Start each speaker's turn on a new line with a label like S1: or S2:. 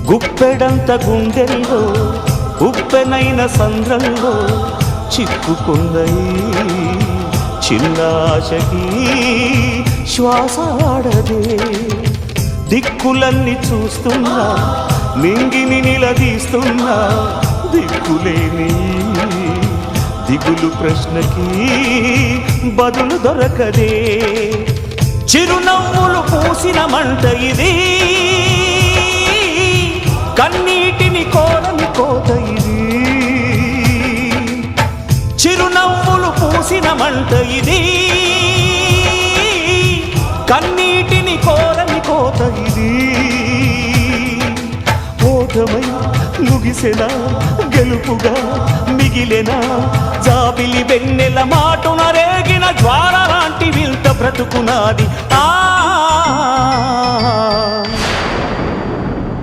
S1: గుప్పెడంత గుండెల్లో ఉప్పెనైన సంద్రంలో చిక్కుకుందయి చిన్నాశకి శ్వాస ఆడదే దిక్కులన్నీ చూస్తున్నా నింగిని నిలదీస్తున్నా దిక్కులేని దిగులు ప్రశ్నకి బదులు దొరకదే చిరునవ్వులు పూసిన మంట ఇది కన్నీటిని కోరని కోత ఇది చిరునవ్వులు పూసిన మంట ఇది కన్నీటిని కోరని కోత ఇది ఓటమై ముగిసెనా గెలుపుగా మిగిలెనా జాబిలి వెన్నెల మాటున రేగిన జ్వాల లాంటి వింత బ్రతుకునాది